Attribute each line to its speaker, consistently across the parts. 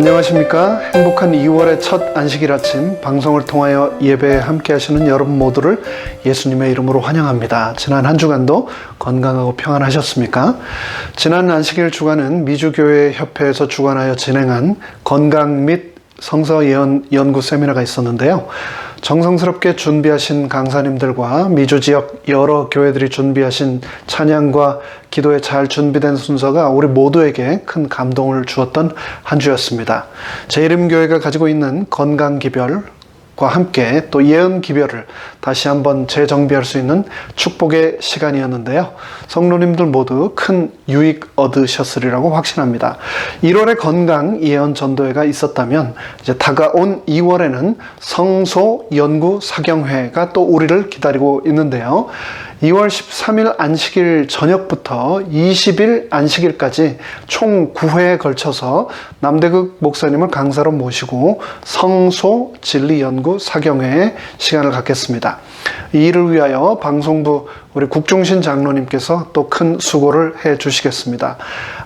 Speaker 1: 안녕하십니까. 행복한 2월의 첫 안식일 아침 방송을 통하여 예배에 함께 하시는 여러분 모두를 예수님의 이름으로 환영합니다. 지난 한 주간도 건강하고 평안하셨습니까? 지난 안식일 주간은 미주교회협회에서 주관하여 진행한 건강 및 성서 예언 연구 세미나가 있었는데요. 정성스럽게 준비하신 강사님들과 미주 지역 여러 교회들이 준비하신 찬양과 기도에 잘 준비된 순서가 우리 모두에게 큰 감동을 주었던 한 주였습니다. 제1임교회가 가지고 있는 건강기별과 함께 또 예언기별을 다시 한번 재정비할 수 있는 축복의 시간이었는데요. 성도님들 모두 큰 유익 얻으셨으리라고 확신합니다. 1월에 건강 예언 전도회가 있었다면 이제 다가온 2월에는 성소 연구 사경회가 또 우리를 기다리고 있는데요. 2월 13일 안식일 저녁부터 20일 안식일까지 총 9회에 걸쳐서 남대극 목사님을 강사로 모시고 성소 진리연구 사경회의 시간을 갖겠습니다. 이 일을 위하여 방송부 우리 국중신 장로님께서 또 큰 수고를 해 주시겠습니다.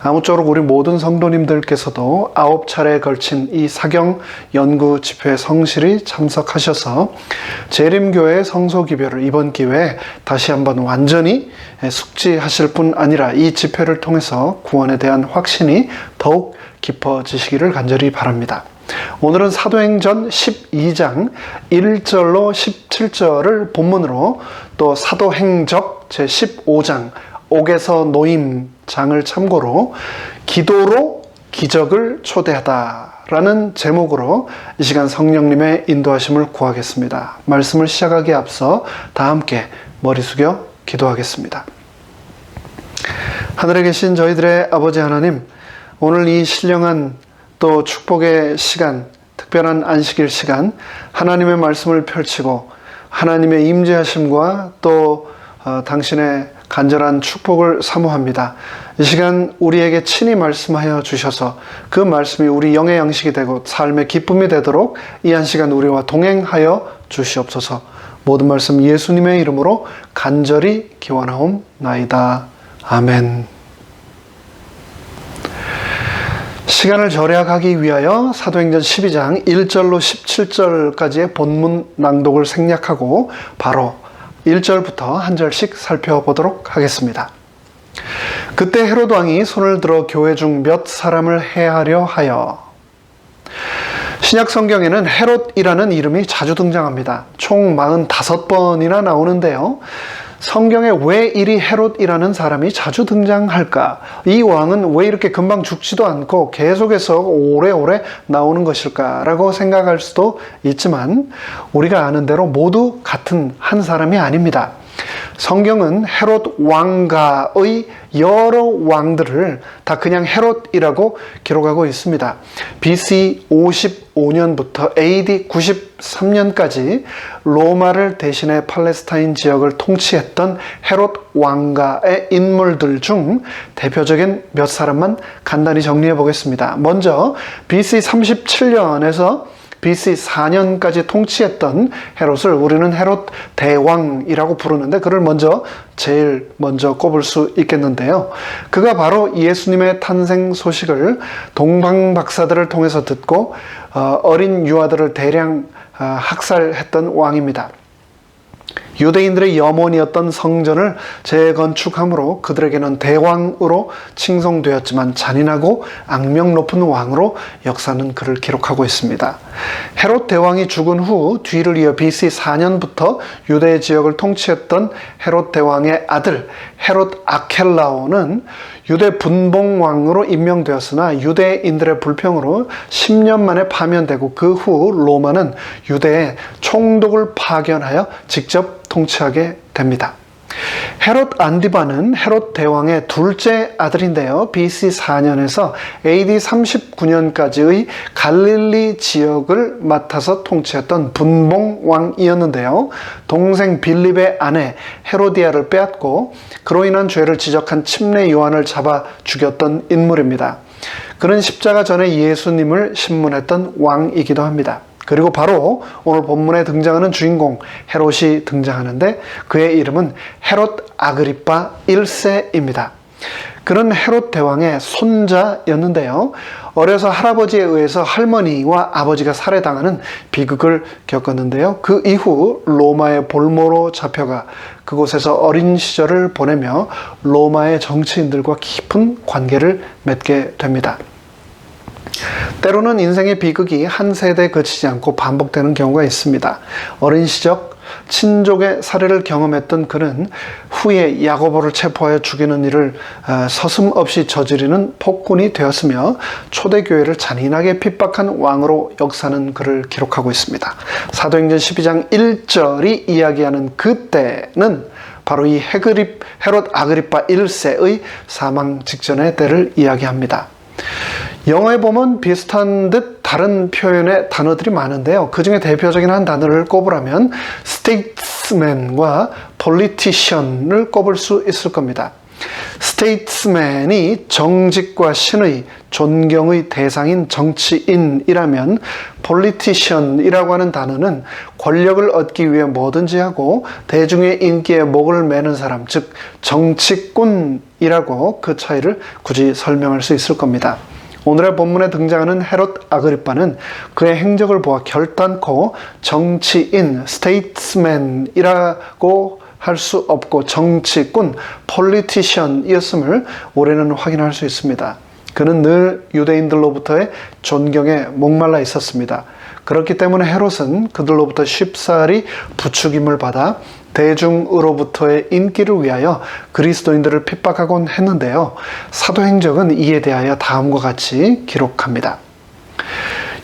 Speaker 1: 아무쪼록 우리 모든 성도님들께서도 9차례에 걸친 이 사경 연구 집회에 성실히 참석하셔서 재림교회 성소기별을 이번 기회에 다시 한번 완전히 숙지하실 뿐 아니라 이 집회를 통해서 구원에 대한 확신이 더욱 깊어지시기를 간절히 바랍니다. 오늘은 사도행전 12장 1절로 17절을 본문으로 또 사도행적 제15장 옥에서 노임장을 참고로 기도로 기적을 초대하다라는 제목으로 이 시간 성령님의 인도하심을 구하겠습니다. 말씀을 시작하기에 앞서 다 함께 머리 숙여 기도하겠습니다. 하늘에 계신 저희들의 아버지 하나님, 오늘 이 신령한 또 축복의 시간, 특별한 안식일 시간, 하나님의 말씀을 펼치고 하나님의 임재하심과 또 당신의 간절한 축복을 사모합니다. 이 시간 우리에게 친히 말씀하여 주셔서 그 말씀이 우리 영의 양식이 되고 삶의 기쁨이 되도록 이 한 시간 우리와 동행하여 주시옵소서. 모든 말씀 예수님의 이름으로 간절히 기원하옵나이다. 아멘. 시간을 절약하기 위하여 사도행전 12장 1절로 17절까지의 본문 낭독을 생략하고 바로 1절부터 한 절씩 살펴보도록 하겠습니다. 그때 헤롯 왕이 손을 들어 교회 중 몇 사람을 해하려 하여. 신약 성경에는 헤롯이라는 이름이 자주 등장합니다. 총 45번이나 나오는데요. 성경에 왜 이리 헤롯이라는 사람이 자주 등장할까? 이 왕은 왜 이렇게 금방 죽지도 않고 계속해서 오래오래 나오는 것일까라고 생각할 수도 있지만 우리가 아는 대로 모두 같은 한 사람이 아닙니다. 성경은 헤롯 왕가의 여러 왕들을 다 그냥 헤롯이라고 기록하고 있습니다. BC 55년부터 AD 93년까지 로마를 대신해 팔레스타인 지역을 통치했던 헤롯 왕가의 인물들 중 대표적인 몇 사람만 간단히 정리해 보겠습니다. 먼저 BC 37년에서 BC 4년까지 통치했던 헤롯을 우리는 헤롯 대왕이라고 부르는데 그를 제일 먼저 꼽을 수 있겠는데요. 그가 바로 예수님의 탄생 소식을 동방 박사들을 통해서 듣고 어린 유아들을 대량 학살했던 왕입니다. 유대인들의 염원이었던 성전을 재건축함으로 그들에게는 대왕으로 칭송되었지만 잔인하고 악명 높은 왕으로 역사는 그를 기록하고 있습니다. 헤롯 대왕이 죽은 후 뒤를 이어 BC 4년부터 유대 지역을 통치했던 헤롯 대왕의 아들 헤롯 아켈라오는 유대 분봉왕으로 임명되었으나 유대인들의 불평으로 10년 만에 파면되고 그 후 로마는 유대에 총독을 파견하여 직접 통치하게 됩니다. 헤롯 안디바는 헤롯 대왕의 둘째 아들인데요. BC 4년에서 AD 39년까지의 갈릴리 지역을 맡아서 통치했던 분봉왕이었는데요. 동생 빌립의 아내 헤로디아를 빼앗고 그로 인한 죄를 지적한 침례 요한을 잡아 죽였던 인물입니다. 그는 십자가 전에 예수님을 신문했던 왕이기도 합니다. 그리고 바로 오늘 본문에 등장하는 주인공 헤롯이 등장하는데 그의 이름은 헤롯 아그리파 1세입니다. 그는 헤롯 대왕의 손자였는데요. 어려서 할아버지에 의해서 할머니와 아버지가 살해당하는 비극을 겪었는데요. 그 이후 로마의 볼모로 잡혀가 그곳에서 어린 시절을 보내며 로마의 정치인들과 깊은 관계를 맺게 됩니다. 때로는 인생의 비극이 한 세대에 그치지 않고 반복되는 경우가 있습니다. 어린 시절 친족의 살해를 경험했던 그는 후에 야고보를 체포하여 죽이는 일을 서슴없이 저지르는 폭군이 되었으며 초대교회를 잔인하게 핍박한 왕으로 역사는 그를 기록하고 있습니다. 사도행전 12장 1절이 이야기하는 그때는 바로 이 헤롯 아그리파 1세의 사망 직전의 때를 이야기합니다. 영어에 보면 비슷한 듯 다른 표현의 단어들이 많은데요. 그 중에 대표적인 한 단어를 꼽으라면 statesman과 politician을 꼽을 수 있을 겁니다. statesman이 정직과 신의, 존경의 대상인 정치인이라면 politician이라고 하는 단어는 권력을 얻기 위해 뭐든지 하고 대중의 인기에 목을 매는 사람, 즉 정치꾼이라고 그 차이를 굳이 설명할 수 있을 겁니다. 오늘의 본문에 등장하는 헤롯 아그리파는 그의 행적을 보아 결단코 정치인, statesman이라고 할 수 없고 정치꾼, politician이었음을 우리는 확인할 수 있습니다. 그는 늘 유대인들로부터의 존경에 목말라 있었습니다. 그렇기 때문에 헤롯은 그들로부터 쉽사리 부추김을 받아 대중으로부터의 인기를 위하여 그리스도인들을 핍박하곤 했는데요. 사도행전은 이에 대하여 다음과 같이 기록합니다.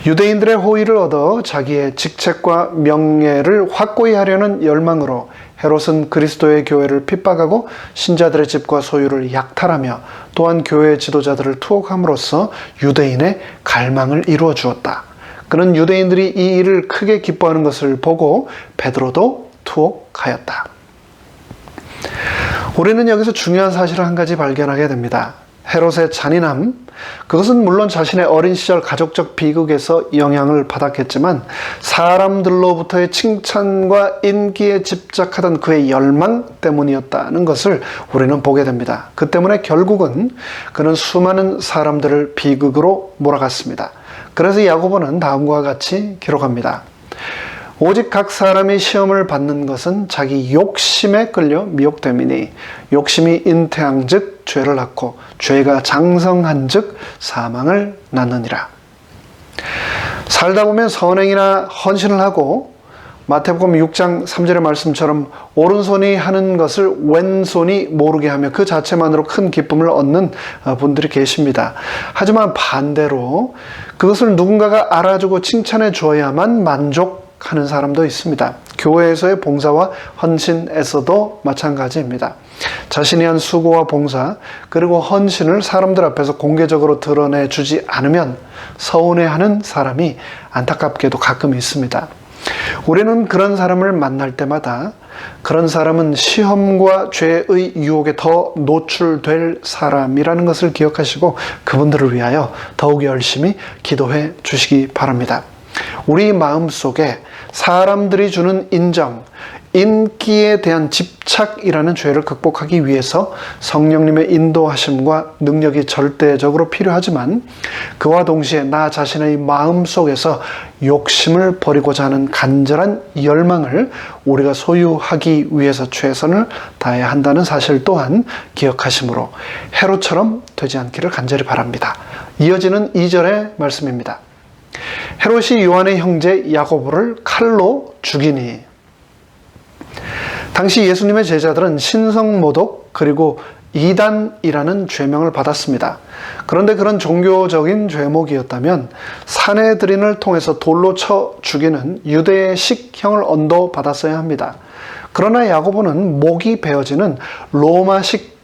Speaker 1: 유대인들의 호의를 얻어 자기의 직책과 명예를 확고히 하려는 열망으로 헤롯은 그리스도의 교회를 핍박하고 신자들의 집과 소유를 약탈하며 또한 교회의 지도자들을 투옥함으로써 유대인의 갈망을 이루어 주었다. 그는 유대인들이 이 일을 크게 기뻐하는 것을 보고 베드로도 투옥하였다. 우리는 여기서 중요한 사실을 한 가지 발견하게 됩니다. 헤롯의 잔인함, 그것은 물론 자신의 어린 시절 가족적 비극에서 영향을 받았겠지만 사람들로부터의 칭찬과 인기에 집착하던 그의 열망 때문이었다는 것을 우리는 보게 됩니다. 그 때문에 결국은 그는 수많은 사람들을 비극으로 몰아갔습니다. 그래서 야고보는 다음과 같이 기록합니다. 오직 각 사람이 시험을 받는 것은 자기 욕심에 끌려 미혹됨이니 욕심이 잉태한즉 죄를 낳고 죄가 장성한즉 사망을 낳느니라. 살다 보면 선행이나 헌신을 하고 마태복음 6장 3절의 말씀처럼 오른손이 하는 것을 왼손이 모르게 하며 그 자체만으로 큰 기쁨을 얻는 분들이 계십니다. 하지만 반대로 그것을 누군가가 알아주고 칭찬해 줘야만 만족하는 사람도 있습니다. 교회에서의 봉사와 헌신에서도 마찬가지입니다. 자신이 한 수고와 봉사 그리고 헌신을 사람들 앞에서 공개적으로 드러내주지 않으면 서운해하는 사람이 안타깝게도 가끔 있습니다. 우리는 그런 사람을 만날 때마다 그런 사람은 시험과 죄의 유혹에 더 노출될 사람이라는 것을 기억하시고 그분들을 위하여 더욱 열심히 기도해 주시기 바랍니다. 우리 마음속에 사람들이 주는 인정, 인기에 대한 집착이라는 죄를 극복하기 위해서 성령님의 인도하심과 능력이 절대적으로 필요하지만 그와 동시에 나 자신의 마음속에서 욕심을 버리고자 하는 간절한 열망을 우리가 소유하기 위해서 최선을 다해야 한다는 사실 또한 기억하심으로 헤롯처럼 되지 않기를 간절히 바랍니다. 이어지는 2절의 말씀입니다. 헤롯이 요한의 형제 야고보를 칼로 죽이니. 당시 예수님의 제자들은 신성모독 그리고 이단이라는 죄명을 받았습니다. 그런데 그런 종교적인 죄목이었다면 산헤드린을 통해서 돌로 쳐 죽이는 유대식형을 언도받았어야 합니다. 그러나 야고보는 목이 베어지는 로마식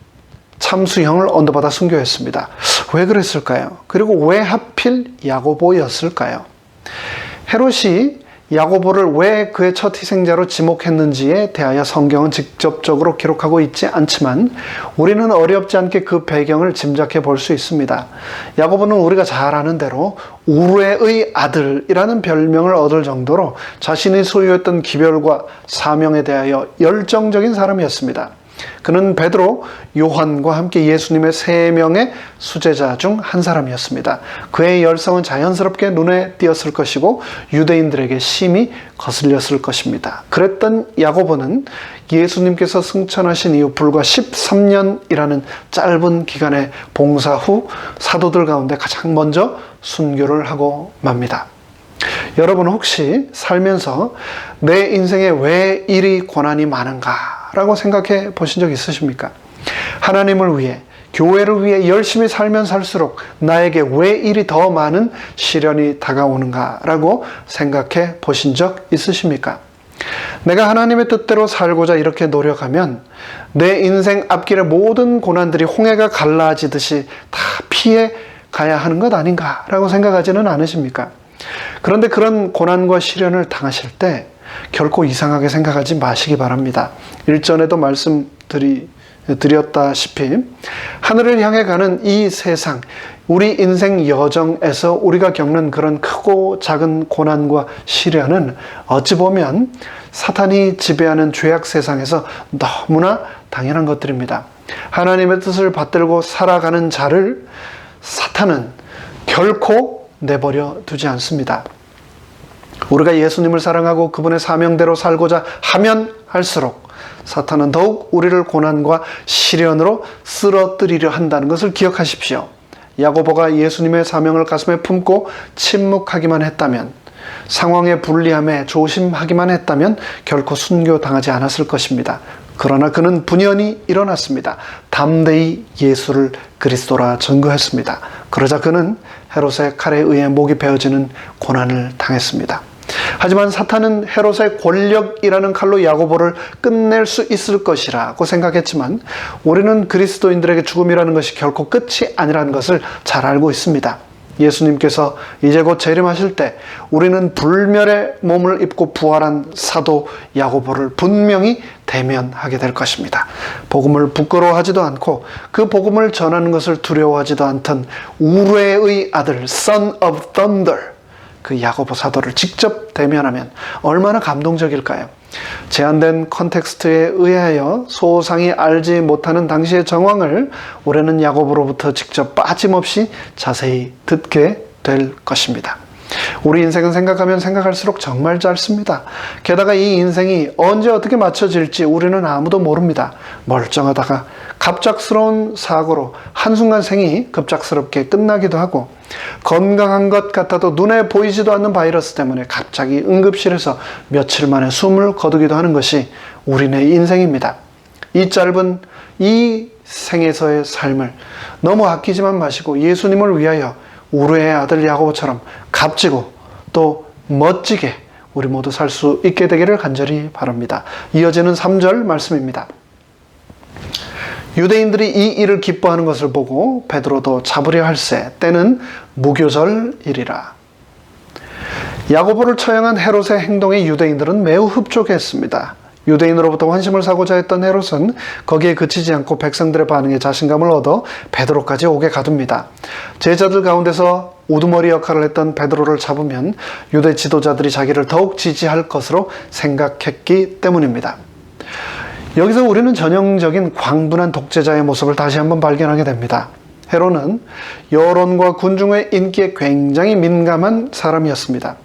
Speaker 1: 참수형을 언도받아 순교했습니다. 왜 그랬을까요? 그리고 왜 하필 야고보였을까요? 헤롯이 야고보를 왜 그의 첫 희생자로 지목했는지에 대하여 성경은 직접적으로 기록하고 있지 않지만 우리는 어렵지 않게 그 배경을 짐작해 볼 수 있습니다. 야고보는 우리가 잘 아는 대로 우르의 아들이라는 별명을 얻을 정도로 자신이 소유했던 기별과 사명에 대하여 열정적인 사람이었습니다. 그는 베드로, 요한과 함께 예수님의 3명의 수제자 중 한 사람이었습니다. 그의 열성은 자연스럽게 눈에 띄었을 것이고 유대인들에게 심히 거슬렸을 것입니다. 그랬던 야고보는 예수님께서 승천하신 이후 불과 13년이라는 짧은 기간의 봉사 후 사도들 가운데 가장 먼저 순교를 하고 맙니다. 여러분 혹시 살면서 내 인생에 왜 이리 고난이 많은가 라고 생각해 보신 적 있으십니까? 하나님을 위해, 교회를 위해 열심히 살면 살수록 나에게 왜 이리 더 많은 시련이 다가오는가 라고 생각해 보신 적 있으십니까? 내가 하나님의 뜻대로 살고자 이렇게 노력하면 내 인생 앞길의 모든 고난들이 홍해가 갈라지듯이 다 피해 가야 하는 것 아닌가 라고 생각하지는 않으십니까? 그런데 그런 고난과 시련을 당하실 때 결코 이상하게 생각하지 마시기 바랍니다. 일전에도 말씀드렸다시피 하늘을 향해 가는 이 세상, 우리 인생 여정에서 우리가 겪는 그런 크고 작은 고난과 시련은 어찌 보면 사탄이 지배하는 죄악 세상에서 너무나 당연한 것들입니다. 하나님의 뜻을 받들고 살아가는 자를 사탄은 결코 내버려 두지 않습니다. 우리가 예수님을 사랑하고 그분의 사명대로 살고자 하면 할수록 사탄은 더욱 우리를 고난과 시련으로 쓰러뜨리려 한다는 것을 기억하십시오. 야고보가 예수님의 사명을 가슴에 품고 침묵하기만 했다면, 상황의 불리함에 조심하기만 했다면 결코 순교당하지 않았을 것입니다. 그러나 그는 분연히 일어났습니다. 담대히 예수를 그리스도라 전거했습니다. 그러자 그는 헤롯의 칼에 의해 목이 베어지는 고난을 당했습니다. 하지만 사탄은 헤롯의 권력이라는 칼로 야고보를 끝낼 수 있을 것이라고 생각했지만 우리는 그리스도인들에게 죽음이라는 것이 결코 끝이 아니라는 것을 잘 알고 있습니다. 예수님께서 이제 곧 재림하실 때 우리는 불멸의 몸을 입고 부활한 사도 야고보를 분명히 대면하게 될 것입니다. 복음을 부끄러워하지도 않고 그 복음을 전하는 것을 두려워하지도 않던 우레의 아들 Son of Thunder, 그 야고보 사도를 직접 대면하면 얼마나 감동적일까요? 제한된 컨텍스트에 의하여 소상히 알지 못하는 당시의 정황을 우리는 야고보로부터 직접 빠짐없이 자세히 듣게 될 것입니다. 우리 인생은 생각하면 생각할수록 정말 짧습니다. 게다가 이 인생이 언제 어떻게 맞춰질지 우리는 아무도 모릅니다. 멀쩡하다가 갑작스러운 사고로 한순간 생이 급작스럽게 끝나기도 하고, 건강한 것 같아도 눈에 보이지도 않는 바이러스 때문에 갑자기 응급실에서 며칠 만에 숨을 거두기도 하는 것이 우리네 인생입니다. 이 짧은 이 생에서의 삶을 너무 아끼지만 마시고 예수님을 위하여 우르의 아들 야고보처럼 값지고 또 멋지게 우리 모두 살 수 있게 되기를 간절히 바랍니다. 이어지는 3절 말씀입니다. 유대인들이 이 일을 기뻐하는 것을 보고 베드로도 잡으려 할세, 때는 무교절이리라. 야고보를 처형한 헤롯의 행동에 유대인들은 매우 흡족했습니다. 유대인으로부터 환심을 사고자 했던 헤롯은 거기에 그치지 않고 백성들의 반응에 자신감을 얻어 베드로까지 오게 가둡니다. 제자들 가운데서 우두머리 역할을 했던 베드로를 잡으면 유대 지도자들이 자기를 더욱 지지할 것으로 생각했기 때문입니다. 여기서 우리는 전형적인 광분한 독재자의 모습을 다시 한번 발견하게 됩니다. 헤롯은 여론과 군중의 인기에 굉장히 민감한 사람이었습니다.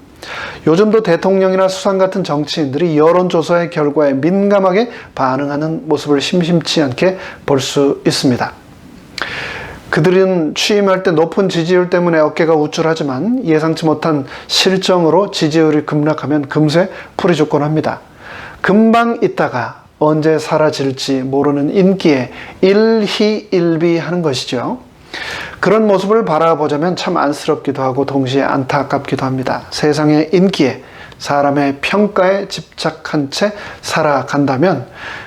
Speaker 1: 요즘도 대통령이나 수상 같은 정치인들이 여론조사의 결과에 민감하게 반응하는 모습을 심심치 않게 볼 수 있습니다. 그들은 취임할 때 높은 지지율 때문에 어깨가 우쭐하지만 예상치 못한 실정으로 지지율이 급락하면 금세 풀이 죽곤 합니다. 금방 있다가 언제 사라질지 모르는 인기에 일희일비하는 것이죠. 그런 모습을 바라보자면 참 안쓰럽기도 하고 동시에 안타깝기도 합니다. 세상의 인기에, 사람의 평가에 집착한 채 살아간다면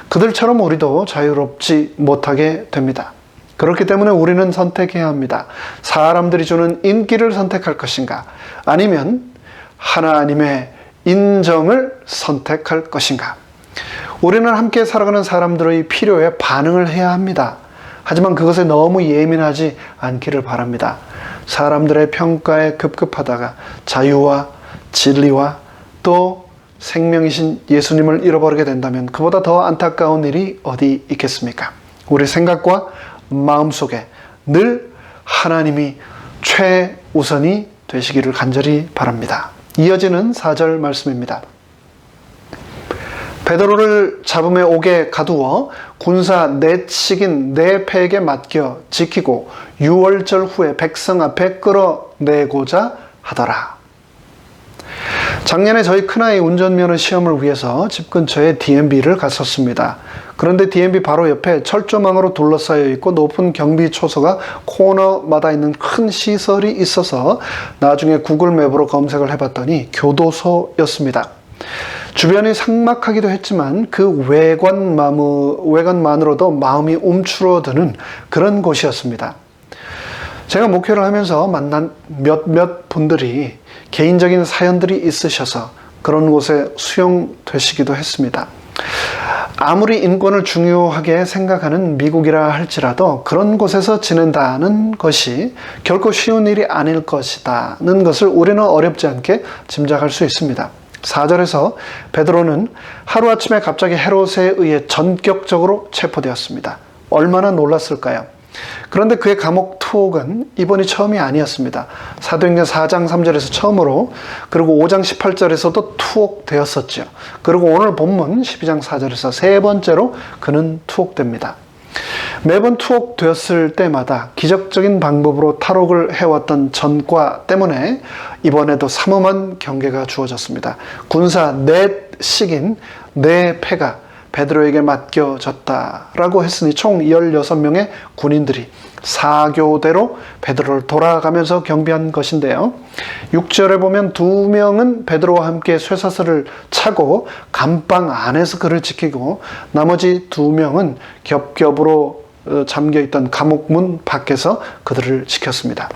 Speaker 1: 그들처럼 우리도 자유롭지 못하게 됩니다. 그렇기 때문에 우리는 선택해야 합니다. 사람들이 주는 인기를 선택할 것인가, 아니면 하나님의 인정을 선택할 것인가. 우리는 함께 살아가는 사람들의 필요에 반응을 해야 합니다. 하지만 그것에 너무 예민하지 않기를 바랍니다. 사람들의 평가에 급급하다가 자유와 진리와 또 생명이신 예수님을 잃어버리게 된다면 그보다 더 안타까운 일이 어디 있겠습니까? 우리 생각과 마음속에 늘 하나님이 최우선이 되시기를 간절히 바랍니다. 이어지는 4절 말씀입니다. 베드로를 잡음에 옥에 가두어 군사 넷씩인 네 패에게 맡겨 지키고 유월절 후에 백성 앞에 끌어내고자 하더라. 작년에 저희 큰아이 운전면허 시험을 위해서 집 근처에 DMV를 갔었습니다. 그런데 DMV 바로 옆에 철조망으로 둘러싸여 있고 높은 경비 초소가 코너마다 있는 큰 시설이 있어서 나중에 구글맵으로 검색을 해봤더니 교도소였습니다. 주변이 삭막하기도 했지만 그 외관만으로도 마음이 움츠러드는 그런 곳이었습니다. 제가 목회를 하면서 만난 몇몇 분들이 개인적인 사연들이 있으셔서 그런 곳에 수용되시기도 했습니다. 아무리 인권을 중요하게 생각하는 미국이라 할지라도 그런 곳에서 지낸다는 것이 결코 쉬운 일이 아닐 것이라는 것을 우리는 어렵지 않게 짐작할 수 있습니다. 4절에서 베드로는 하루아침에 갑자기 헤롯에 의해 전격적으로 체포되었습니다. 얼마나 놀랐을까요? 그런데 그의 감옥 투옥은 이번이 처음이 아니었습니다. 사도행전 4장 3절에서 처음으로, 그리고 5장 18절에서도 투옥되었었죠. 그리고 오늘 본문 12장 4절에서 세 번째로 그는 투옥됩니다. 매번 투옥되었을 때마다 기적적인 방법으로 탈옥을 해왔던 전과 때문에 이번에도 삼엄한 경계가 주어졌습니다. 군사 넷씩인 네 패가 베드로에게 맡겨졌다라고 했으니 총 16명의 군인들이 사교대로 베드로를 돌아가면서 경비한 것인데요. 6절에 보면 2명은 베드로와 함께 쇠사슬을 차고 감방 안에서 그를 지키고 나머지 2명은 겹겹으로 잠겨있던 감옥문 밖에서 그들을 지켰습니다.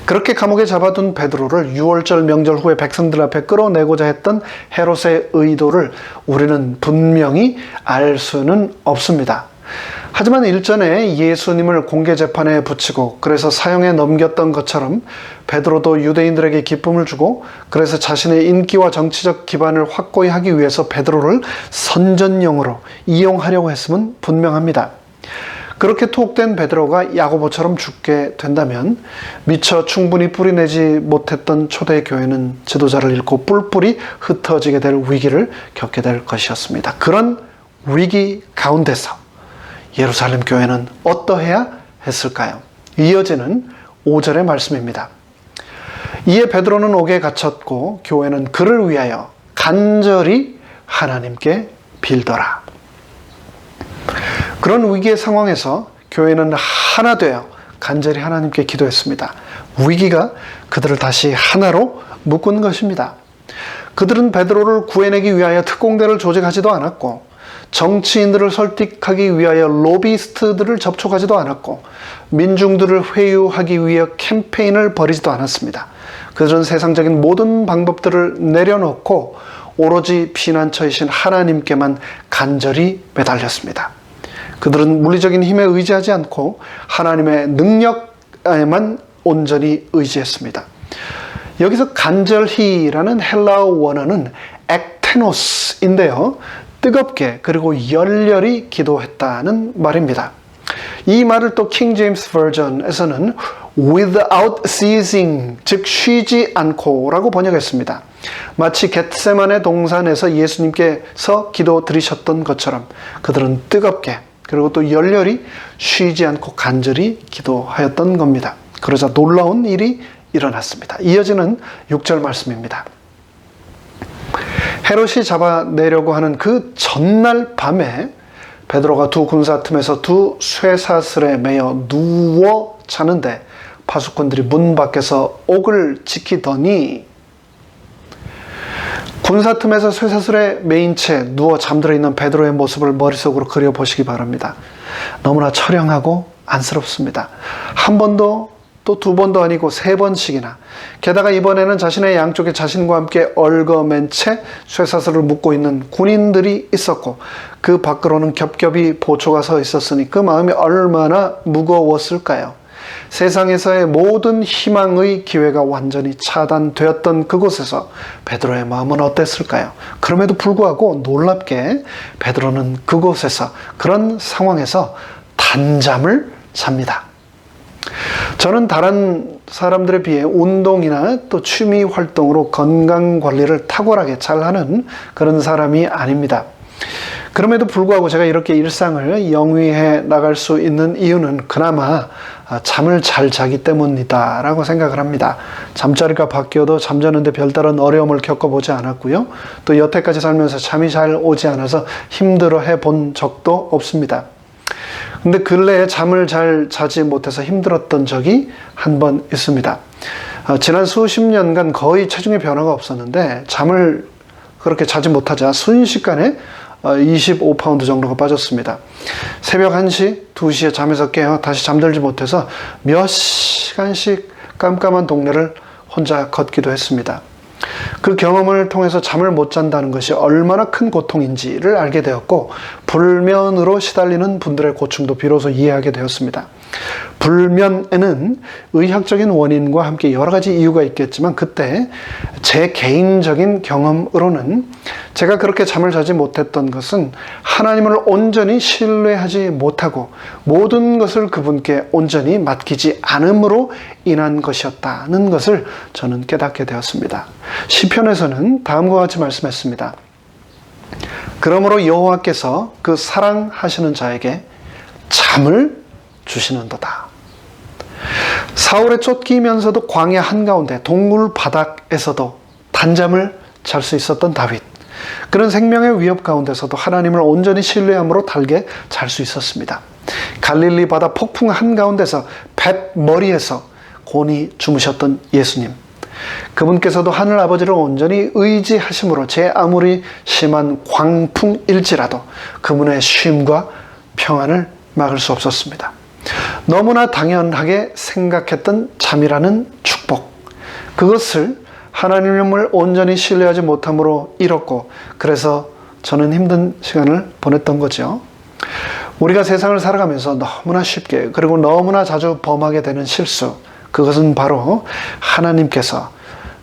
Speaker 1: 그렇게 감옥에 잡아둔 베드로를 유월절 명절 후에 백성들 앞에 끌어내고자 했던 헤롯의 의도를 우리는 분명히 알 수는 없습니다. 하지만 일전에 예수님을 공개 재판에 붙이고 그래서 사형에 넘겼던 것처럼 베드로도 유대인들에게 기쁨을 주고 그래서 자신의 인기와 정치적 기반을 확고히 하기 위해서 베드로를 선전용으로 이용하려고 했음은 분명합니다. 그렇게 투옥된 베드로가 야고보처럼 죽게 된다면 미처 충분히 뿌리내지 못했던 초대교회는 지도자를 잃고 뿔뿔이 흩어지게 될 위기를 겪게 될 것이었습니다. 그런 위기 가운데서 예루살렘 교회는 어떠해야 했을까요? 이어지는 5절의 말씀입니다. 이에 베드로는 옥에 갇혔고 교회는 그를 위하여 간절히 하나님께 빌더라. 그런 위기의 상황에서 교회는 하나 되어 간절히 하나님께 기도했습니다. 위기가 그들을 다시 하나로 묶은 것입니다. 그들은 베드로를 구해내기 위하여 특공대를 조직하지도 않았고 정치인들을 설득하기 위하여 로비스트들을 접촉하지도 않았고 민중들을 회유하기 위해 캠페인을 벌이지도 않았습니다. 그들은 세상적인 모든 방법들을 내려놓고 오로지 피난처이신 하나님께만 간절히 매달렸습니다. 그들은 물리적인 힘에 의지하지 않고 하나님의 능력에만 온전히 의지했습니다. 여기서 간절히라는 헬라어 원어는 ektenos인데요. 뜨겁게 그리고 열렬히 기도했다는 말입니다. 이 말을 또 킹 제임스 버전에서는 without ceasing, 즉 쉬지 않고 라고 번역했습니다. 마치 겟세마네 동산에서 예수님께서 기도 드리셨던 것처럼 그들은 뜨겁게 그리고 또 열렬히 쉬지 않고 간절히 기도하였던 겁니다. 그러자 놀라운 일이 일어났습니다. 이어지는 6절 말씀입니다. 헤롯이 잡아내려고 하는 그 전날 밤에 베드로가 두 군사 틈에서 두 쇠사슬에 매여 누워 자는데 파수꾼들이 문 밖에서 옥을 지키더니, 군사 틈에서 쇠사슬에 매인 채 누워 잠들어 있는 베드로의 모습을 머릿속으로 그려보시기 바랍니다. 너무나 처량하고 안쓰럽습니다. 한 번도 또 두 번도 아니고 세 번씩이나, 게다가 이번에는 자신의 양쪽에 자신과 함께 얽어맨 채 쇠사슬을 묶고 있는 군인들이 있었고 그 밖으로는 겹겹이 보초가 서 있었으니 그 마음이 얼마나 무거웠을까요? 세상에서의 모든 희망의 기회가 완전히 차단되었던 그곳에서 베드로의 마음은 어땠을까요? 그럼에도 불구하고 놀랍게 베드로는 그곳에서, 그런 상황에서 단잠을 잡니다. 저는 다른 사람들에 비해 운동이나 또 취미 활동으로 건강 관리를 탁월하게 잘하는 그런 사람이 아닙니다. 그럼에도 불구하고 제가 이렇게 일상을 영위해 나갈 수 있는 이유는 그나마 잠을 잘 자기 때문이다 라고 생각을 합니다. 잠자리가 바뀌어도 잠자는데 별다른 어려움을 겪어보지 않았고요. 또 여태까지 살면서 잠이 잘 오지 않아서 힘들어해 본 적도 없습니다. 근데 근래에 잠을 잘 자지 못해서 힘들었던 적이 한 번 있습니다. 지난 수십 년간 거의 체중의 변화가 없었는데 잠을 그렇게 자지 못하자 순식간에 25파운드 정도가 빠졌습니다. 새벽 1시, 2시에 잠에서 깨어 다시 잠들지 못해서 몇 시간씩 깜깜한 동네를 혼자 걷기도 했습니다. 그 경험을 통해서 잠을 못 잔다는 것이 얼마나 큰 고통인지를 알게 되었고, 불면으로 시달리는 분들의 고충도 비로소 이해하게 되었습니다. 불면에는 의학적인 원인과 함께 여러 가지 이유가 있겠지만, 그때 제 개인적인 경험으로는 제가 그렇게 잠을 자지 못했던 것은 하나님을 온전히 신뢰하지 못하고 모든 것을 그분께 온전히 맡기지 않음으로 인한 것이었다는 것을 저는 깨닫게 되었습니다. 시편에서는 다음과 같이 말씀했습니다. 그러므로 여호와께서 그 사랑하시는 자에게 잠을 주시는도다. 사울에 쫓기면서도 광야 한가운데 동굴 바닥에서도 단잠을 잘 수 있었던 다윗. 그런 생명의 위협 가운데서도 하나님을 온전히 신뢰함으로 달게 잘 수 있었습니다. 갈릴리 바다 폭풍 한가운데서 뱃 머리에서 곤히 주무셨던 예수님. 그분께서도 하늘 아버지를 온전히 의지하심으로 제 아무리 심한 광풍일지라도 그분의 쉼과 평안을 막을 수 없었습니다. 너무나 당연하게 생각했던 잠이라는 축복, 그것을 하나님을 온전히 신뢰하지 못함으로 잃었고, 그래서 저는 힘든 시간을 보냈던 거죠. 우리가 세상을 살아가면서 너무나 쉽게 그리고 너무나 자주 범하게 되는 실수, 그것은 바로 하나님께서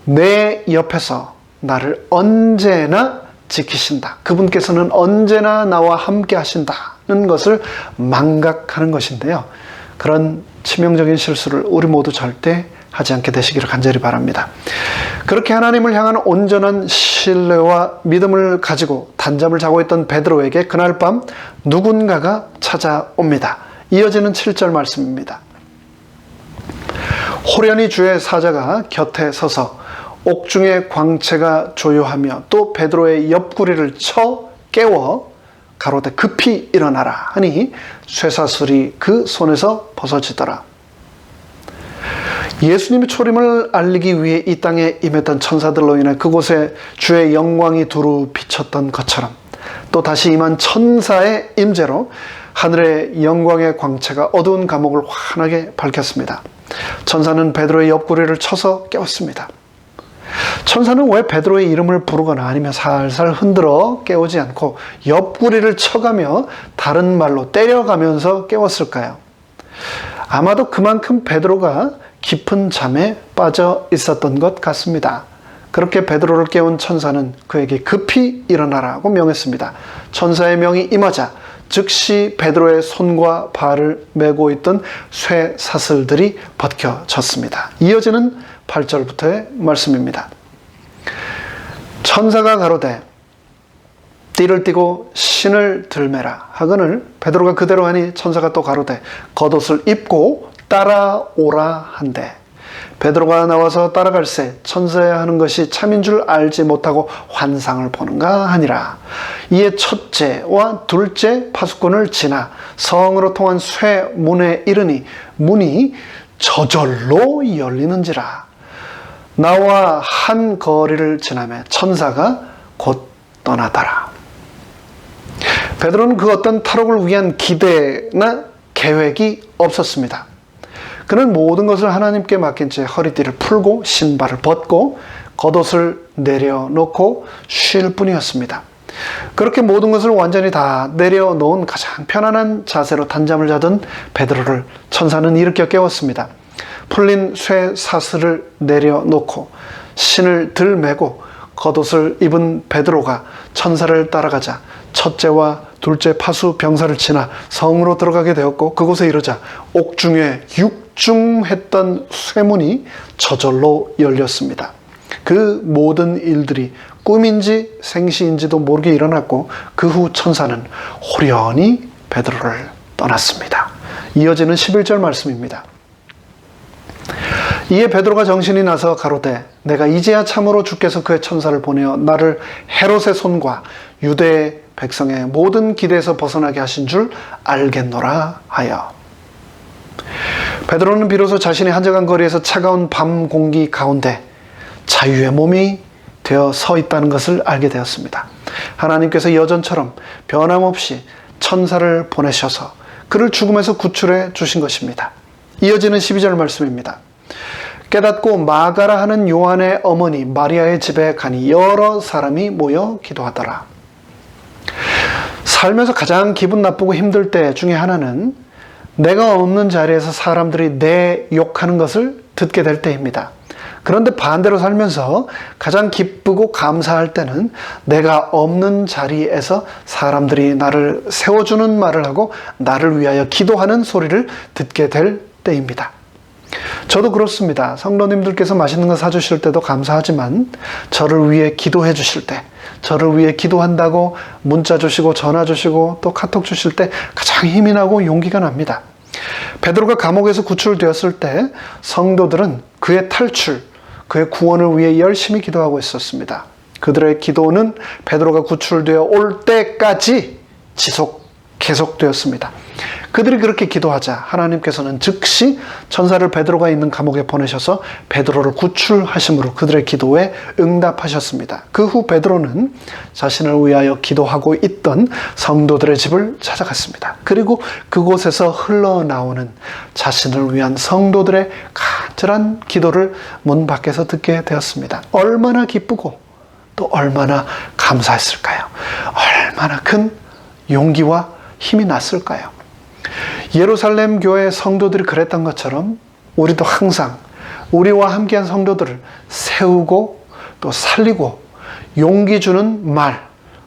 Speaker 1: 내 옆에서 나를 언제나 지키신다, 그분께서는 언제나 나와 함께 하신다는 것을 망각하는 것인데요. 그런 치명적인 실수를 우리 모두 절대 하지 않게 되시기를 간절히 바랍니다. 그렇게 하나님을 향한 온전한 신뢰와 믿음을 가지고 단잠을 자고 있던 베드로에게 그날 밤 누군가가 찾아옵니다. 이어지는 7절 말씀입니다. 호련히 주의 사자가 곁에 서서 옥중의 광채가 조요하며 또 베드로의 옆구리를 쳐 깨워 가로되 급히 일어나라 하니 쇠사슬이 그 손에서 벗어지더라. 예수님의 초림을 알리기 위해 이 땅에 임했던 천사들로 인해 그곳에 주의 영광이 두루 비쳤던 것처럼, 또 다시 임한 천사의 임재로 하늘의 영광의 광채가 어두운 감옥을 환하게 밝혔습니다. 천사는 베드로의 옆구리를 쳐서 깨웠습니다. 천사는 왜 베드로의 이름을 부르거나 아니면 살살 흔들어 깨우지 않고 옆구리를 쳐가며 다른 말로 때려가면서 깨웠을까요? 아마도 그만큼 베드로가 깊은 잠에 빠져 있었던 것 같습니다. 그렇게 베드로를 깨운 천사는 그에게 급히 일어나라고 명했습니다. 천사의 명이 임하자 즉시 베드로의 손과 발을 메고 있던 쇠 사슬들이 벗겨졌습니다. 이어지는 8절부터의 말씀입니다. 천사가 가로되 띠를 띠고 신을 들매라 하거늘 베드로가 그대로 하니 천사가 또 가로되 겉옷을 입고 따라오라 한대 베드로가 나와서 따라갈새 천사야 하는 것이 참인 줄 알지 못하고 환상을 보는가 하니라. 이에 첫째와 둘째 파수꾼을 지나 성으로 통한 쇠 문에 이르니 문이 저절로 열리는지라. 나와 한 거리를 지나며 천사가 곧 떠나더라. 베드로는 그 어떤 탈옥을 위한 기대나 계획이 없었습니다. 그는 모든 것을 하나님께 맡긴 채 허리띠를 풀고 신발을 벗고 겉옷을 내려놓고 쉴 뿐이었습니다. 그렇게 모든 것을 완전히 다 내려놓은 가장 편안한 자세로 단잠을 자던 베드로를 천사는 일으켜 깨웠습니다. 풀린 쇠 사슬을 내려놓고 신을 들매고 겉옷을 입은 베드로가 천사를 따라가자 첫째와 둘째 파수 병사를 지나 성으로 들어가게 되었고, 그곳에 이르자 옥중에 육중했던 쇠문이 저절로 열렸습니다. 그 모든 일들이 꿈인지 생시인지도 모르게 일어났고, 그 후 천사는 호련히 베드로를 떠났습니다. 이어지는 11절 말씀입니다. 이에 베드로가 정신이 나서 가로되 내가 이제야 참으로 주께서 그의 천사를 보내어 나를 헤롯의 손과 유대의 백성의 모든 기대에서 벗어나게 하신 줄 알겠노라 하여. 베드로는 비로소 자신이 한적한 거리에서 차가운 밤 공기 가운데 자유의 몸이 되어 서 있다는 것을 알게 되었습니다. 하나님께서 여전처럼 변함없이 천사를 보내셔서 그를 죽음에서 구출해 주신 것입니다. 이어지는 12절 말씀입니다. 깨닫고 마가라 하는 요한의 어머니 마리아의 집에 가니 여러 사람이 모여 기도하더라. 살면서 가장 기분 나쁘고 힘들 때 중에 하나는 내가 없는 자리에서 사람들이 내 욕하는 것을 듣게 될 때입니다. 그런데 반대로 살면서 가장 기쁘고 감사할 때는 내가 없는 자리에서 사람들이 나를 세워주는 말을 하고 나를 위하여 기도하는 소리를 듣게 될 때입니다. 저도 그렇습니다. 성도님들께서 맛있는 거 사주실 때도 감사하지만 저를 위해 기도해 주실 때, 저를 위해 기도한다고 문자 주시고 전화 주시고 또 카톡 주실 때 가장 힘이 나고 용기가 납니다. 베드로가 감옥에서 구출되었을 때 성도들은 그의 탈출, 그의 구원을 위해 열심히 기도하고 있었습니다. 그들의 기도는 베드로가 구출되어 올 때까지 계속되었습니다. 그들이 그렇게 기도하자 하나님께서는 즉시 천사를 베드로가 있는 감옥에 보내셔서 베드로를 구출하심으로 그들의 기도에 응답하셨습니다. 그 후 베드로는 자신을 위하여 기도하고 있던 성도들의 집을 찾아갔습니다. 그리고 그곳에서 흘러나오는 자신을 위한 성도들의 간절한 기도를 문 밖에서 듣게 되었습니다. 얼마나 기쁘고 또 얼마나 감사했을까요? 얼마나 큰 용기와 힘이 났을까요? 예루살렘 교회 성도들이 그랬던 것처럼 우리도 항상 우리와 함께한 성도들을 세우고 또 살리고 용기 주는 말,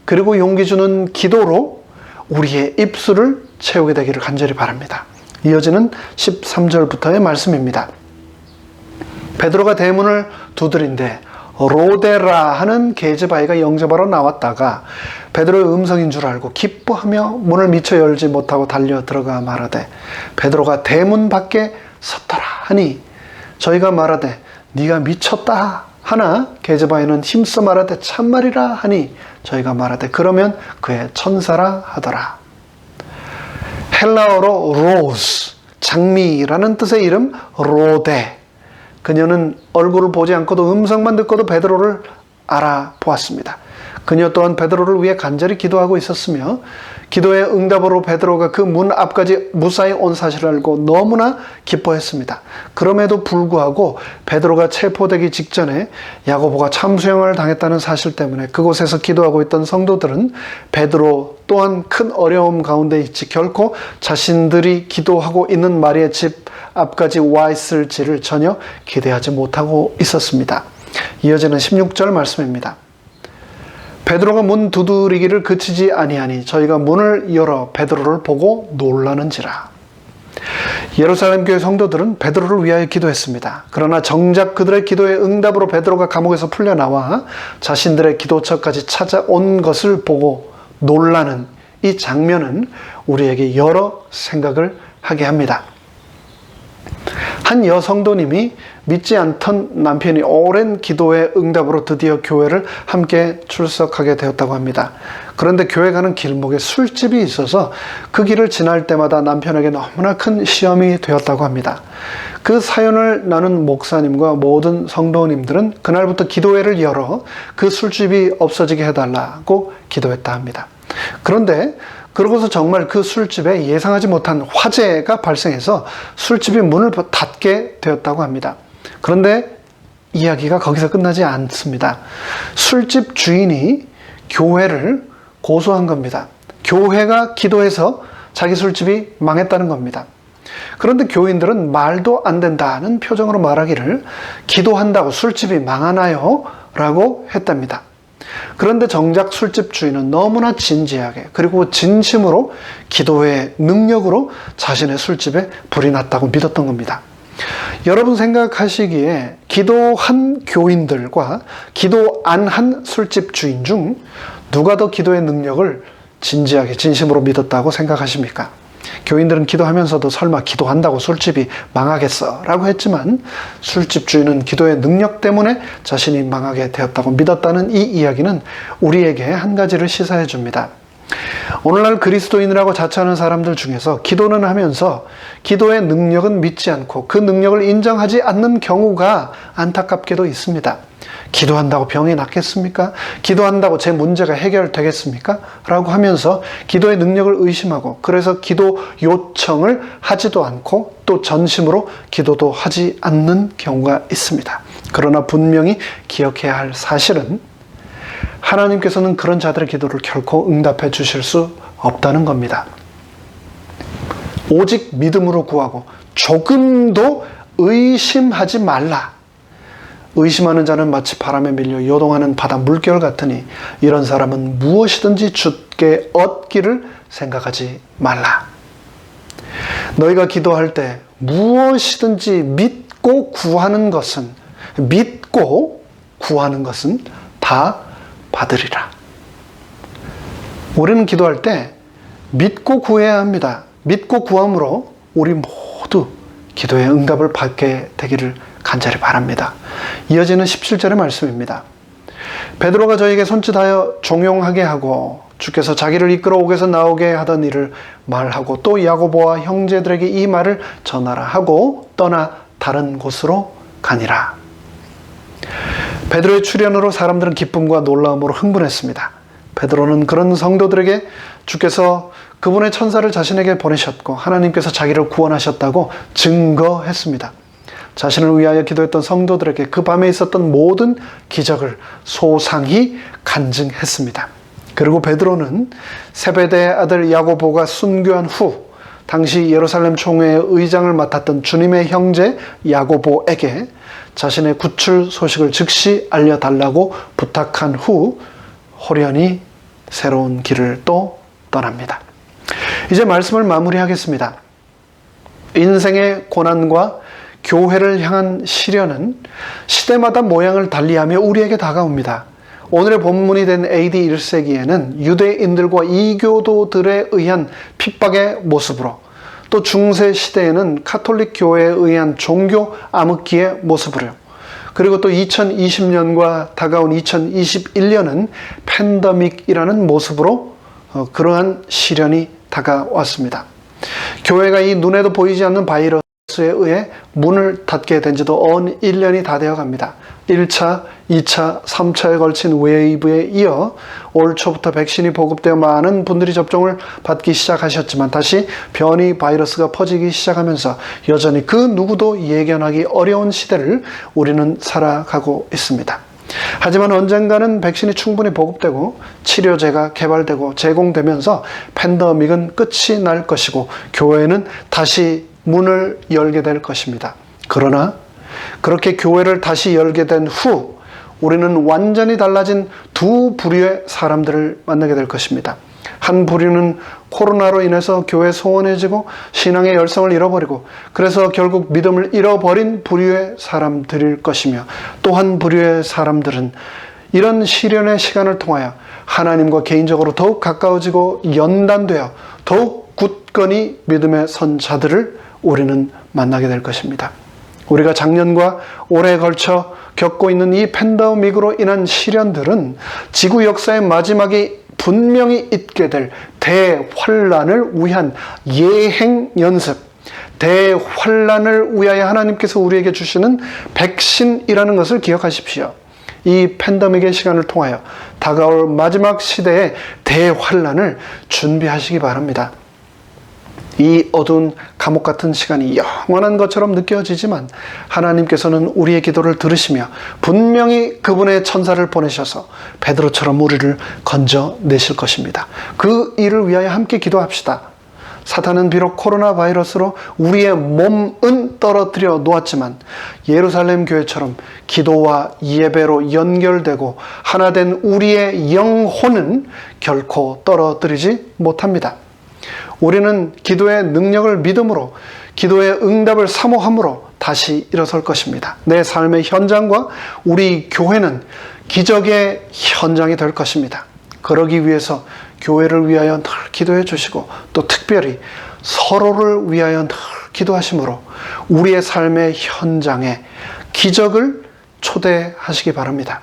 Speaker 1: 그리고 용기 주는 기도로 우리의 입술을 채우게 되기를 간절히 바랍니다. 이어지는 13절부터의 말씀입니다. 베드로가 대문을 두드린데 로데라 하는 계집아이가 영접하러 나왔다가 베드로의 음성인 줄 알고 기뻐하며 문을 미처 열지 못하고 달려 들어가 말하되 베드로가 대문 밖에 섰더라 하니 저희가 말하되 네가 미쳤다 하나 계집아이는 힘써 말하되 참말이라 하니 저희가 말하되 그러면 그의 천사라 하더라. 헬라어로 로즈, 장미라는 뜻의 이름 로데. 그녀는 얼굴을 보지 않고도 음성만 듣고도 베드로를 알아보았습니다. 그녀 또한 베드로를 위해 간절히 기도하고 있었으며 기도의 응답으로 베드로가 그 문 앞까지 무사히 온 사실을 알고 너무나 기뻐했습니다. 그럼에도 불구하고 베드로가 체포되기 직전에 야고보가 참수형을 당했다는 사실 때문에 그곳에서 기도하고 있던 성도들은 베드로 또한 큰 어려움 가운데 있지 결코 자신들이 기도하고 있는 마리아의 집 앞까지 와 있을지를 전혀 기대하지 못하고 있었습니다. 이어지는 16절 말씀입니다. 베드로가 문 두드리기를 그치지 아니하니 저희가 문을 열어 베드로를 보고 놀라는지라. 예루살렘 교회 성도들은 베드로를 위하여 기도했습니다. 그러나 정작 그들의 기도의 응답으로 베드로가 감옥에서 풀려나와 자신들의 기도처까지 찾아온 것을 보고 놀라는 이 장면은 우리에게 여러 생각을 하게 합니다. 한 여성도님이 믿지 않던 남편이 오랜 기도의 응답으로 드디어 교회를 함께 출석하게 되었다고 합니다. 그런데 교회 가는 길목에 술집이 있어서 그 길을 지날 때마다 남편에게 너무나 큰 시험이 되었다고 합니다. 그 사연을 나눈 목사님과 모든 성도님들은 그날부터 기도회를 열어 그 술집이 없어지게 해달라고 기도했다 합니다. 그런데 그러고서 정말 그 술집에 예상하지 못한 화재가 발생해서 술집이 문을 닫게 되었다고 합니다. 그런데 이야기가 거기서 끝나지 않습니다. 술집 주인이 교회를 고소한 겁니다. 교회가 기도해서 자기 술집이 망했다는 겁니다. 그런데 교인들은 말도 안 된다는 표정으로 말하기를 기도한다고 술집이 망하나요? 라고 했답니다. 그런데 정작 술집 주인은 너무나 진지하게 그리고 진심으로 기도의 능력으로 자신의 술집에 불이 났다고 믿었던 겁니다. 여러분 생각하시기에 기도한 교인들과 기도 안 한 술집 주인 중 누가 더 기도의 능력을 진지하게 진심으로 믿었다고 생각하십니까? 교인들은 기도하면서도 설마 기도한다고 술집이 망하겠어? 라고 했지만 술집 주인은 기도의 능력 때문에 자신이 망하게 되었다고 믿었다는 이 이야기는 우리에게 한 가지를 시사해 줍니다. 오늘날 그리스도인이라고 자처하는 사람들 중에서 기도는 하면서 기도의 능력은 믿지 않고 그 능력을 인정하지 않는 경우가 안타깝게도 있습니다. 기도한다고 병이 낫겠습니까? 기도한다고 제 문제가 해결되겠습니까? 라고 하면서 기도의 능력을 의심하고 그래서 기도 요청을 하지도 않고 또 전심으로 기도도 하지 않는 경우가 있습니다. 그러나 분명히 기억해야 할 사실은 하나님께서는 그런 자들의 기도를 결코 응답해 주실 수 없다는 겁니다. 오직 믿음으로 구하고 조금도 의심하지 말라. 의심하는 자는 마치 바람에 밀려 요동하는 바다 물결 같으니 이런 사람은 무엇이든지 주께 얻기를 생각하지 말라. 너희가 기도할 때 무엇이든지 믿고 구하는 것은 다 받으리라. 우리는 기도할 때 믿고 구해야 합니다. 믿고 구함으로 우리 모두 기도의 응답을 받게 되기를 간절히 바랍니다. 이어지는 17절의 말씀입니다. 베드로가 저에게 손짓하여 종용하게 하고 주께서 자기를 이끌어 옥에서 나오게 하던 일을 말하고 또 야고보와 형제들에게 이 말을 전하라 하고 떠나 다른 곳으로 가니라. 베드로의 출현으로 사람들은 기쁨과 놀라움으로 흥분했습니다. 베드로는 그런 성도들에게 주께서 그분의 천사를 자신에게 보내셨고 하나님께서 자기를 구원하셨다고 증거했습니다. 자신을 위하여 기도했던 성도들에게 그 밤에 있었던 모든 기적을 소상히 간증했습니다. 그리고 베드로는 세베대의 아들 야고보가 순교한 후 당시 예루살렘 총회의 의장을 맡았던 주님의 형제 야고보에게 자신의 구출 소식을 즉시 알려달라고 부탁한 후 호련히 새로운 길을 또 떠납니다. 이제 말씀을 마무리하겠습니다. 인생의 고난과 교회를 향한 시련은 시대마다 모양을 달리하며 우리에게 다가옵니다. 오늘의 본문이 된 AD 1세기에는 유대인들과 이교도들에 의한 핍박의 모습으로 또 중세 시대에는 카톨릭 교회에 의한 종교 암흑기의 모습으로 그리고 또 2020년과 다가온 2021년은 팬데믹이라는 모습으로 그러한 시련이 다가왔습니다. 교회가 이 눈에도 보이지 않는 바이러스에 의해 문을 닫게 된 지도 언 1년이 다 되어 갑니다. 1차, 2차, 3차에 걸친 웨이브에 이어 올 초부터 백신이 보급되어 많은 분들이 접종을 받기 시작하셨지만 다시 변이 바이러스가 퍼지기 시작하면서 여전히 그 누구도 예견하기 어려운 시대를 우리는 살아가고 있습니다. 하지만 언젠가는 백신이 충분히 보급되고 치료제가 개발되고 제공되면서 팬데믹은 끝이 날 것이고 교회는 다시 문을 열게 될 것입니다. 그러나 그렇게 교회를 다시 열게 된 후 우리는 완전히 달라진 두 부류의 사람들을 만나게 될 것입니다. 한 부류는 코로나로 인해서 교회 소원해지고 신앙의 열성을 잃어버리고 그래서 결국 믿음을 잃어버린 부류의 사람들일 것이며 또 한 부류의 사람들은 이런 시련의 시간을 통하여 하나님과 개인적으로 더욱 가까워지고 연단되어 더욱 굳건히 믿음에 선 자들을 우리는 만나게 될 것입니다. 우리가 작년과 올해에 걸쳐 겪고 있는 이 팬데믹으로 인한 시련들은 지구 역사의 마지막이 분명히 있게 될 대환란을 위한 예행 연습, 대환란을 위하여 하나님께서 우리에게 주시는 백신이라는 것을 기억하십시오. 이 팬데믹의 시간을 통하여 다가올 마지막 시대의 대환란을 준비하시기 바랍니다. 이 어두운 감옥 같은 시간이 영원한 것처럼 느껴지지만 하나님께서는 우리의 기도를 들으시며 분명히 그분의 천사를 보내셔서 베드로처럼 우리를 건져내실 것입니다. 그 일을 위하여 함께 기도합시다. 사탄은 비록 코로나 바이러스로 우리의 몸은 떨어뜨려 놓았지만 예루살렘 교회처럼 기도와 예배로 연결되고 하나 된 우리의 영혼은 결코 떨어뜨리지 못합니다. 우리는 기도의 능력을 믿음으로, 기도의 응답을 사모함으로 다시 일어설 것입니다. 내 삶의 현장과 우리 교회는 기적의 현장이 될 것입니다. 그러기 위해서 교회를 위하여 늘 기도해 주시고 또 특별히 서로를 위하여 늘 기도하심으로 우리의 삶의 현장에 기적을 초대하시기 바랍니다.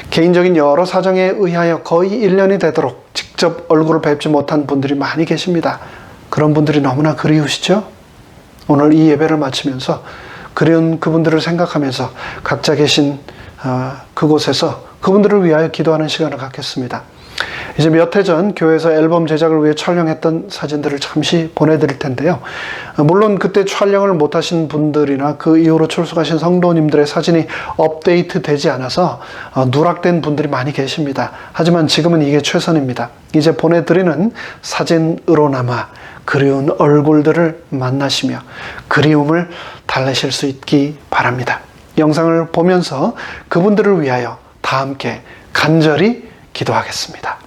Speaker 1: 개인적인 여러 사정에 의하여 거의 1년이 되도록 직접 얼굴을 뵙지 못한 분들이 많이 계십니다. 그런 분들이 너무나 그리우시죠? 오늘 이 예배를 마치면서 그리운 그분들을 생각하면서 각자 계신 그곳에서 그분들을 위하여 기도하는 시간을 갖겠습니다. 이제 몇 해 전 교회에서 앨범 제작을 위해 촬영했던 사진들을 잠시 보내드릴 텐데요. 물론 그때 촬영을 못하신 분들이나 그 이후로 출석하신 성도님들의 사진이 업데이트 되지 않아서 누락된 분들이 많이 계십니다. 하지만 지금은 이게 최선입니다. 이제 보내드리는 사진으로나마 그리운 얼굴들을 만나시며 그리움을 달래실 수 있기 바랍니다. 영상을 보면서 그분들을 위하여 다 함께 간절히 기도하겠습니다.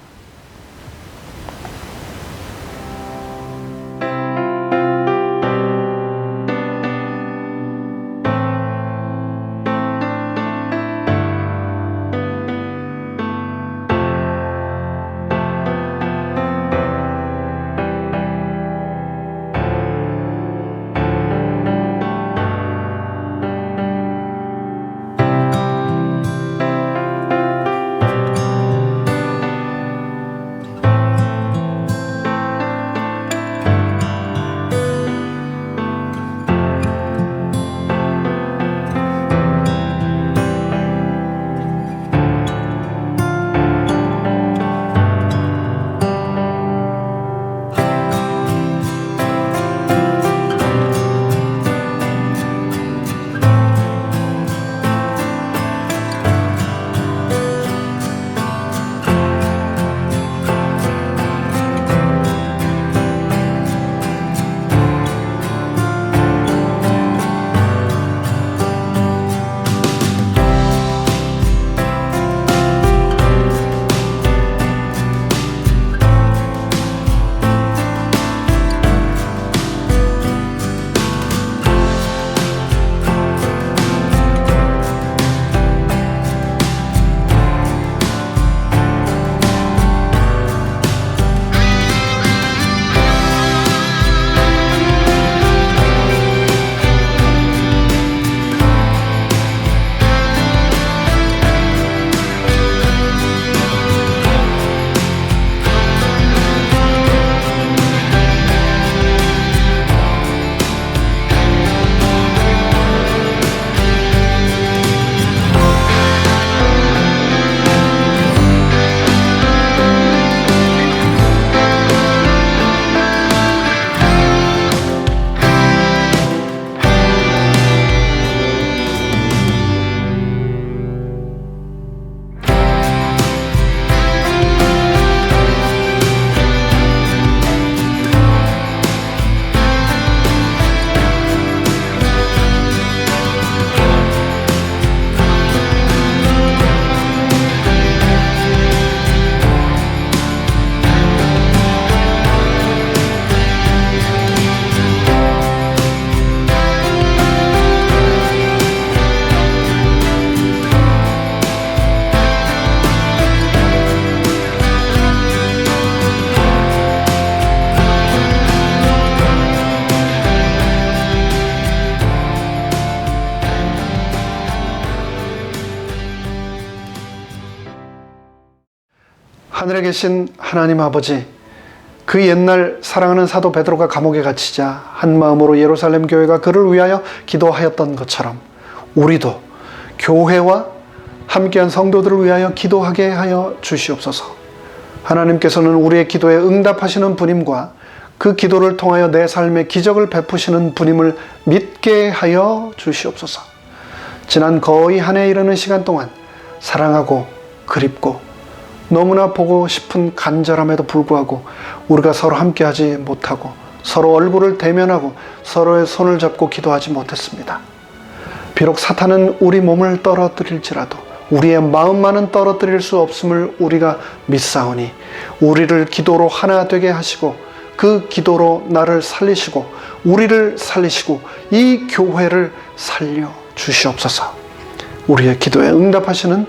Speaker 1: 하늘에 계신 하나님 아버지, 그 옛날 사랑하는 사도 베드로가 감옥에 갇히자 한 마음으로 예루살렘 교회가 그를 위하여 기도하였던 것처럼 우리도 교회와 함께한 성도들을 위하여 기도하게 하여 주시옵소서. 하나님께서는 우리의 기도에 응답하시는 분임과 그 기도를 통하여 내 삶에 기적을 베푸시는 분임을 믿게 하여 주시옵소서. 지난 거의 한 해 이르는 시간 동안 사랑하고 그립고 너무나 보고 싶은 간절함에도 불구하고 우리가 서로 함께하지 못하고 서로 얼굴을 대면하고 서로의 손을 잡고 기도하지 못했습니다. 비록 사탄은 우리 몸을 떨어뜨릴지라도 우리의 마음만은 떨어뜨릴 수 없음을 우리가 믿사오니 우리를 기도로 하나 되게 하시고 그 기도로 나를 살리시고 우리를 살리시고 이 교회를 살려 주시옵소서. 우리의 기도에 응답하시는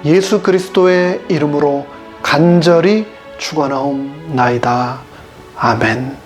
Speaker 1: 예수 그리스도의 이름으로 간절히 축원하옵나이다. 아멘.